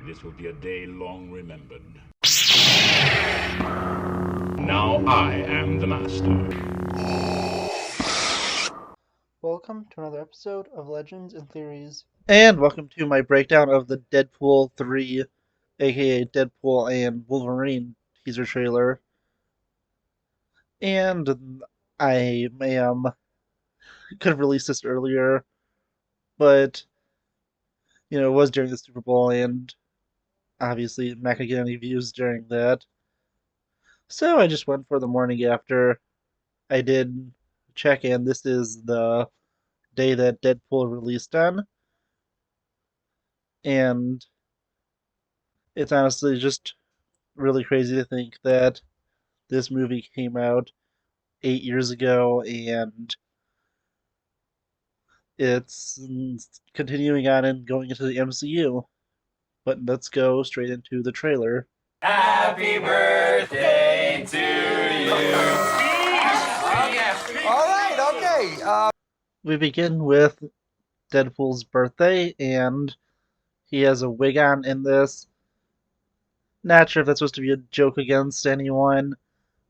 This will be a day long remembered. Now I am the master. Welcome to another episode of Legends and Theories. And welcome to my breakdown of the Deadpool 3, aka Deadpool and Wolverine teaser trailer. And I could have released this earlier, but it was during the Super Bowl, and obviously I'm not gonna get any views during that. So I just went for the morning after. I did check, and this is the day that Deadpool released on. And it's honestly just really crazy to think that this movie came out 8 years ago, and it's continuing on and going into the MCU. But let's go straight into the trailer. Happy birthday to you. All right, okay. We begin with Deadpool's birthday, and he has a wig on in this. Not sure if that's supposed to be a joke against anyone,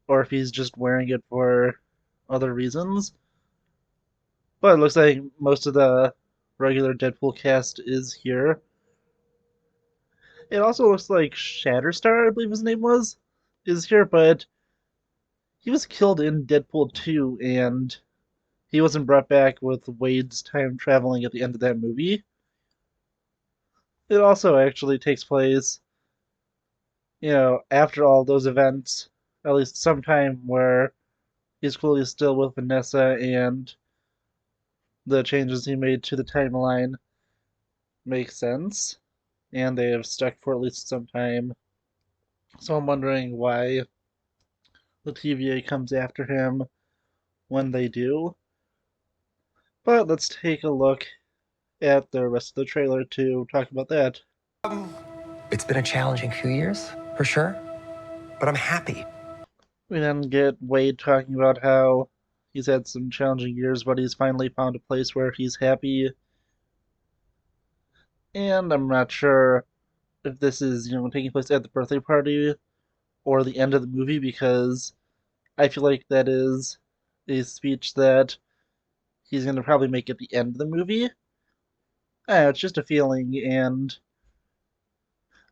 or if he's just wearing it for other reasons. But it looks like most of the regular Deadpool cast is here. It also looks like Shatterstar, I believe his name was, is here, but he was killed in Deadpool 2, and he wasn't brought back with Wade's time traveling at the end of that movie. It also actually takes place, after all those events, at least sometime where he's clearly still with Vanessa, and the changes he made to the timeline make sense, and they have stuck for at least some time. So I'm wondering why the TVA comes after him when they do. But let's take a look at the rest of the trailer to talk about that. It's been a challenging few years, for sure, but I'm happy. We then get Wade talking about how he's had some challenging years, but he's finally found a place where he's happy. And I'm not sure if this is, taking place at the birthday party or the end of the movie, because I feel like that is a speech that he's going to probably make at the end of the movie. It's just a feeling, and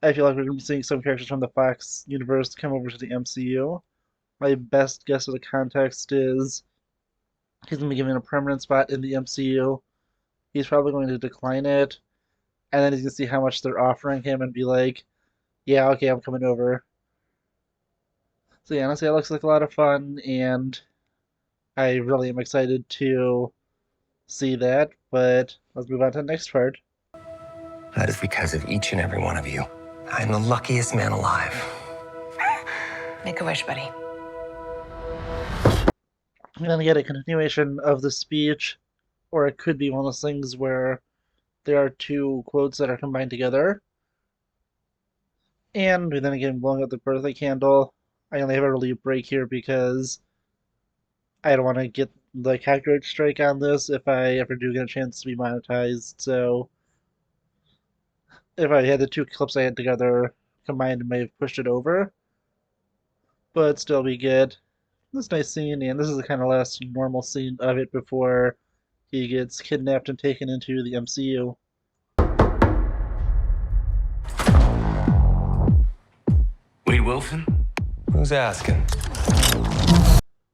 I feel like we're going to be seeing some characters from the Fox universe come over to the MCU. My best guess of the context is he's going to be given a permanent spot in the MCU. He's probably going to decline it, and then he's going to see how much they're offering him and be like, yeah, okay, I'm coming over. So yeah, honestly, it looks like a lot of fun, and I really am excited to see that, but let's move on to the next part. That is because of each and every one of you. I'm the luckiest man alive. Make a wish, buddy. And then get a continuation of the speech, or it could be one of those things where there are two quotes that are combined together. And we then again blowing out the birthday candle. I only have a really break here because I don't want to get the copyright strike on this if I ever do get a chance to be monetized. So if I had the two clips I had together combined, I may have pushed it over. But still, we get this nice scene, and this is the kind of last normal scene of it before he gets kidnapped and taken into the MCU. Wade Wilson? Who's asking?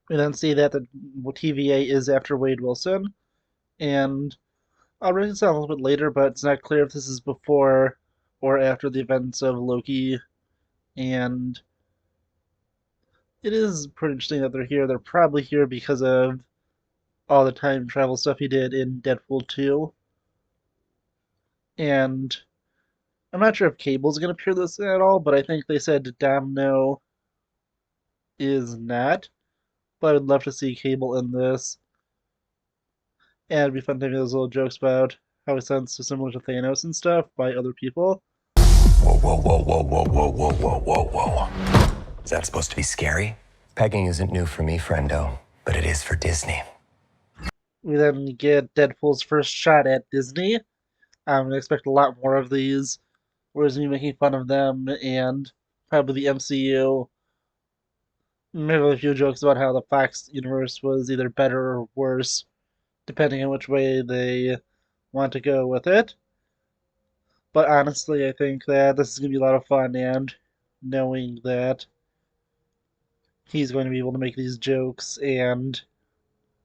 We then see that the TVA is after Wade Wilson, and I'll break this down a little bit later, but it's not clear if this is before or after the events of Loki, and it is pretty interesting that they're here. They're probably here because of all the time travel stuff he did in Deadpool 2. And I'm not sure if Cable's going to appear this at all, but I think they said Domino is not. But I would love to see Cable in this. And it'd be fun to make those little jokes about how he sounds so similar to Thanos and stuff by other people. Whoa, whoa, whoa, whoa, whoa, whoa, whoa, whoa, whoa, whoa. Is that supposed to be scary? Pegging isn't new for me, friendo, but it is for Disney. We then get Deadpool's first shot at Disney. I'm going to expect a lot more of these where he's going to be making fun of them and probably the MCU. Maybe a few jokes about how the Fox universe was either better or worse, depending on which way they want to go with it. But honestly, I think that this is going to be a lot of fun, and knowing that he's going to be able to make these jokes, and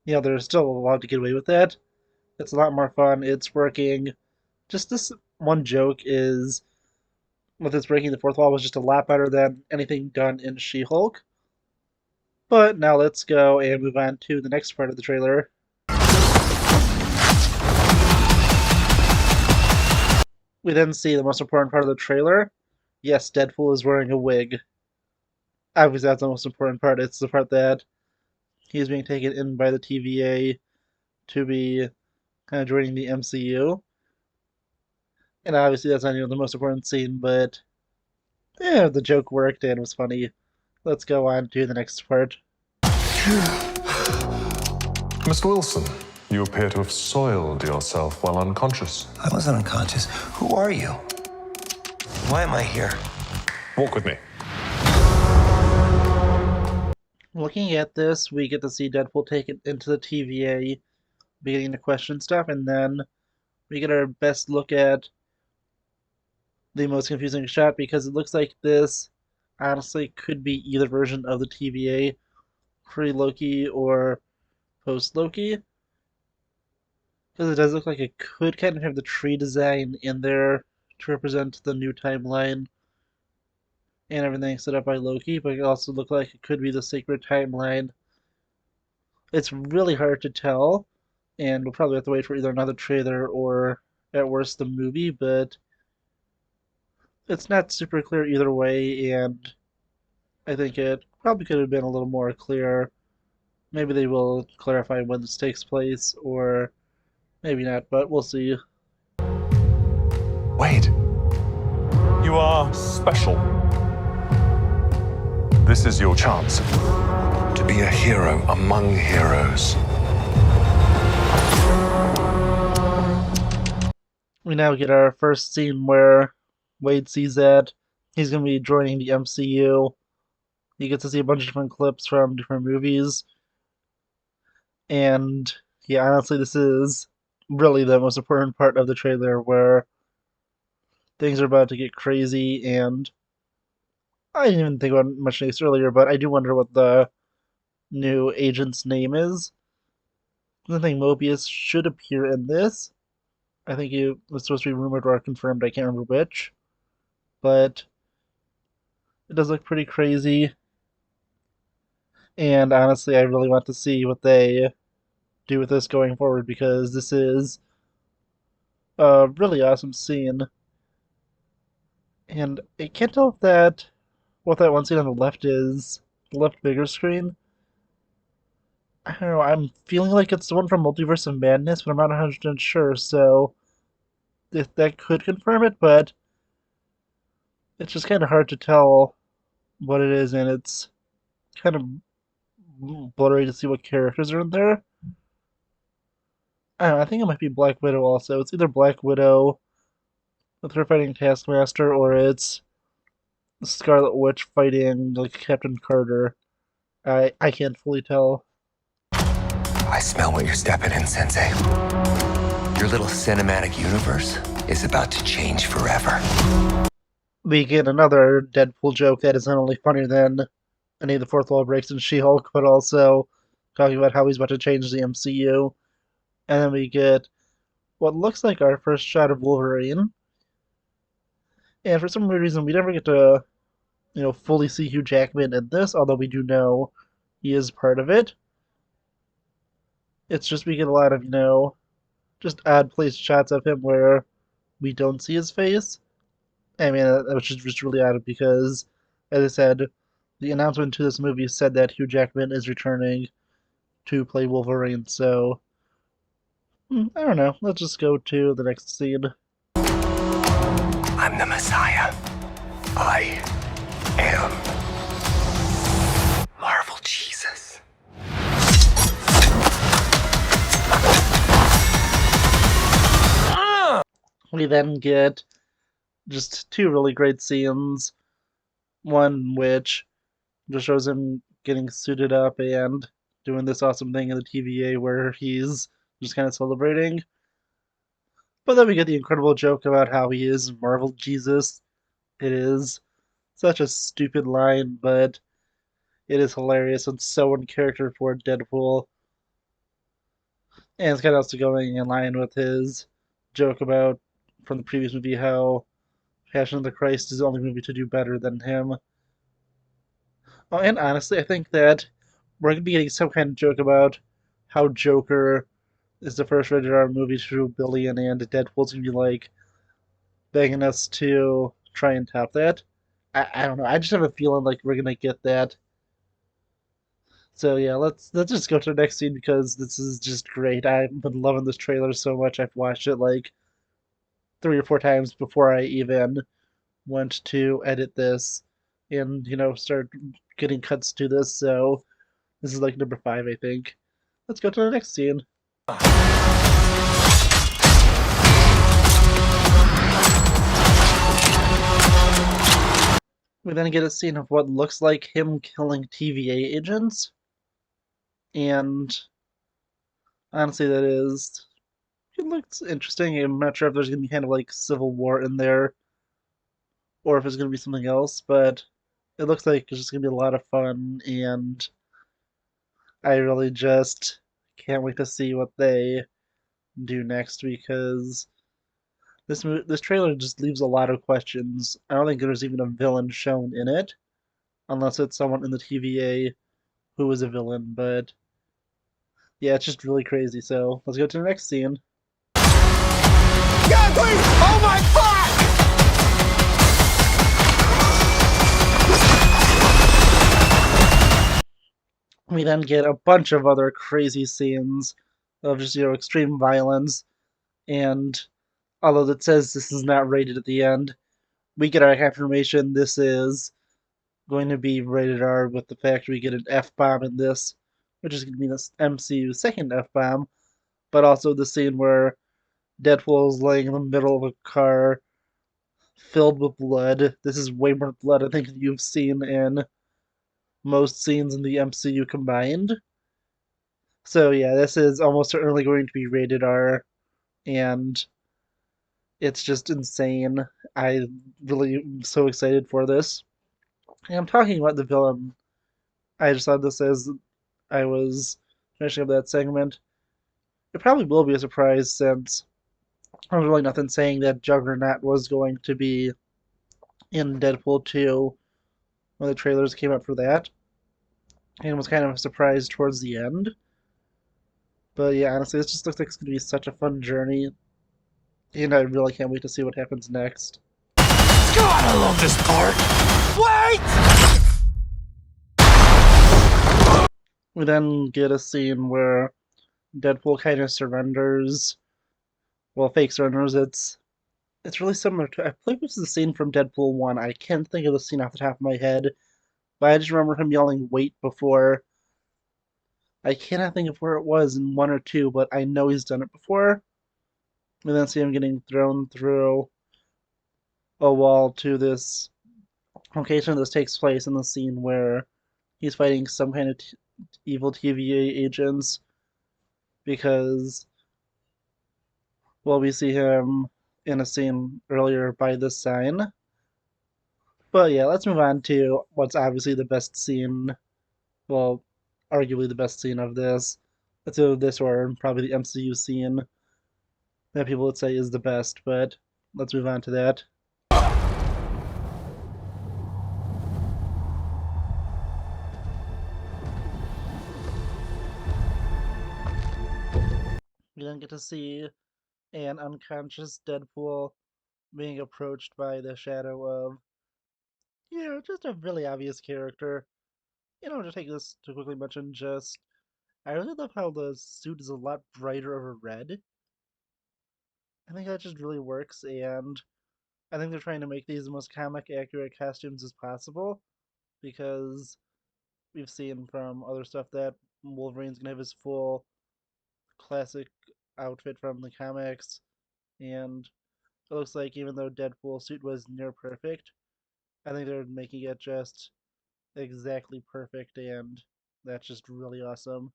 they're still allowed to get away with that. It's a lot more fun. It's working. Just this one joke is, with its breaking the fourth wall, was just a lot better than anything done in She-Hulk. But now let's go and move on to the next part of the trailer. We then see the most important part of the trailer. Yes, Deadpool is wearing a wig. Obviously, that's the most important part. It's the part that he's being taken in by the TVA to be kind of joining the MCU. And obviously, that's not even the most important scene, but yeah, the joke worked and was funny. Let's go on to the next part. Mr. Wilson, you appear to have soiled yourself while unconscious. I wasn't unconscious. Who are you? Why am I here? Walk with me. Looking at this, we get to see Deadpool taken into the TVA, beginning to question stuff, and then we get our best look at the most confusing shot, because it looks like this honestly could be either version of the TVA, pre-Loki or post-Loki. Because it does look like it could kind of have the tree design in there to represent the new timeline and everything set up by Loki, but it also looked like it could be the sacred timeline. It's really hard to tell, and we'll probably have to wait for either another trailer or, at worst, the movie, but it's not super clear either way, and I think it probably could have been a little more clear. Maybe they will clarify when this takes place, or maybe not, but we'll see. Wait. You are special. This is your chance to be a hero among heroes. We now get our first scene where Wade sees that he's going to be joining the MCU. You get to see a bunch of different clips from different movies. And yeah, honestly, this is really the most important part of the trailer, where things are about to get crazy, and I didn't even think about much this earlier, but I do wonder what the new agent's name is. I think Mobius should appear in this. I think it was supposed to be rumored or confirmed, I can't remember which. But it does look pretty crazy. And honestly, I really want to see what they do with this going forward, because this is a really awesome scene. And I can't tell if what that one scene on the left is, the left bigger screen. I don't know, I'm feeling like it's the one from Multiverse of Madness, but I'm not 100% sure, so if that could confirm it, but it's just kind of hard to tell what it is, and it's kind of blurry to see what characters are in there. I don't know, I think it might be Black Widow also. It's either Black Widow with her fighting Taskmaster, or it's Scarlet Witch fighting like Captain Carter. I can't fully tell. I smell what you're stepping in, Sensei. Your little cinematic universe is about to change forever. We get another Deadpool joke that is not only funnier than any of the fourth wall breaks in She-Hulk, but also talking about how he's about to change the MCU. And then we get what looks like our first shot of Wolverine. And for some weird reason, we never get to, fully see Hugh Jackman in this, although we do know he is part of it. It's just we get a lot of, just odd placed shots of him where we don't see his face. I mean, which is just really odd because, as I said, the announcement to this movie said that Hugh Jackman is returning to play Wolverine, so I don't know. Let's just go to the next scene. I'm the Messiah. I am Marvel Jesus. We then get just two really great scenes. One which just shows him getting suited up and doing this awesome thing in the TVA where he's just kind of celebrating. But then we get the incredible joke about how he is Marvel Jesus. It is such a stupid line, but it is hilarious and so in character for Deadpool. And it's kind of also going in line with his joke about from the previous movie how Passion of the Christ is the only movie to do better than him. Oh, and honestly, I think that we're going to be getting some kind of joke about how Joker is the first rated R movie to do a billion, and Deadpool's going to be like begging us to try and top that. I don't know. I just have a feeling like we're going to get that. So yeah, let's just go to the next scene because this is just great. I've been loving this trailer so much. I've watched it like 3 or 4 times before I even went to edit this and start getting cuts to this. So this is like number 5, I think. Let's go to the next scene. We then get a scene of what looks like him killing TVA agents, and honestly, it looks interesting. I'm not sure if there's gonna be kind of like civil war in there, or if it's gonna be something else, but it looks like it's just gonna be a lot of fun, and I really just can't wait to see what they do next because this trailer just leaves a lot of questions. I don't think there's even a villain shown in it, unless it's someone in the TVA who is a villain. But yeah, it's just really crazy. So let's go to the next scene. God, please! Oh my fuck! We then get a bunch of other crazy scenes of just extreme violence, and although it says this is not rated at the end, we get our confirmation this is going to be rated R with the fact we get an F bomb in this, which is going to be the MCU's second F bomb, but also the scene where Deadpool's laying in the middle of a car filled with blood. This is way more blood I think you've seen in most scenes in the MCU combined. So yeah, this is almost certainly going to be rated R, and it's just insane. I really am so excited for this. And I'm talking about the villain. I just thought this as I was finishing up that segment. It probably will be a surprise since there's really nothing saying that Juggernaut was going to be in Deadpool 2 when the trailers came out for that. And it was kind of a surprise towards the end. But yeah, honestly, this just looks like it's going to be such a fun journey. And I really can't wait to see what happens next. God, I love this part! Wait! We then get a scene where Deadpool kind of surrenders. Well, fake surrenders. It's really similar to. I believe this is a scene from Deadpool 1. I can't think of the scene off the top of my head, but I just remember him yelling "wait" before. I cannot think of where it was in 1 or 2, but I know he's done it before. And then see him getting thrown through a wall to this location. This takes place in the scene where he's fighting some kind of evil TVA agents because, well, we see him in a scene earlier by this sign. But yeah, let's move on to what's obviously the best scene. Well, arguably the best scene of this. Let's go this or probably the MCU scene that people would say is the best, but let's move on to that. We then get to see an unconscious Deadpool being approached by the shadow of, just a really obvious character. To take this to quickly mention, I really love how the suit is a lot brighter of a red. I think that just really works, and I think they're trying to make these the most comic accurate costumes as possible because we've seen from other stuff that Wolverine's gonna have his full classic outfit from the comics, and it looks like even though Deadpool's suit was near perfect, I think they're making it just exactly perfect, and that's just really awesome.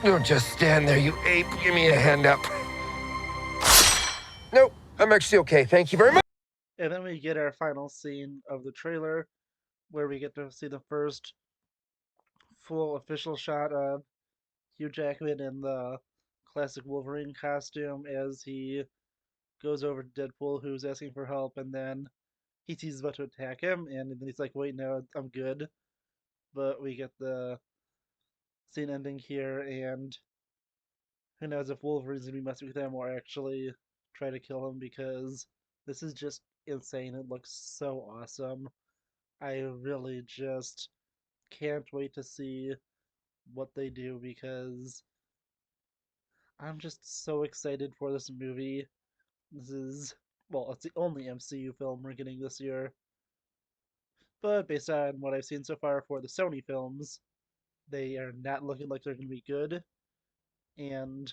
Don't just stand there, you ape. Give me a hand up. Nope, I'm actually okay. Thank you very much. And then we get our final scene of the trailer, where we get to see the first full official shot of Hugh Jackman in the classic Wolverine costume as he goes over to Deadpool, who's asking for help, and then he sees he's about to attack him, and then he's like, "Wait, no, I'm good." But we get the scene ending here, and who knows if Wolverine's gonna be messing with him or actually try to kill him, because this is just insane. It looks so awesome. I really just can't wait to see what they do, because I'm just so excited for this movie. This is, well, it's the only MCU film we're getting this year. But based on what I've seen so far for the Sony films, they are not looking like they're going to be good. And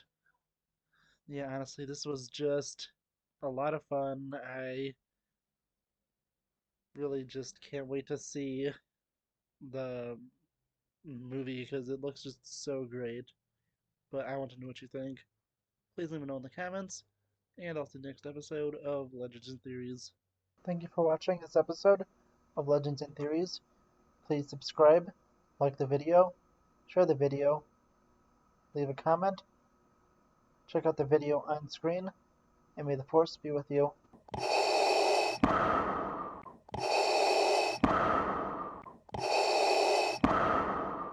yeah, honestly, this was just a lot of fun. I really just can't wait to see the movie because it looks just so great. But I want to know what you think. Please let me know in the comments, and I'll see you next episode of Legends and Theories. Thank you for watching this episode of Legends and Theories. Please subscribe, like the video, share the video, leave a comment, check out the video on screen, and may the Force be with you.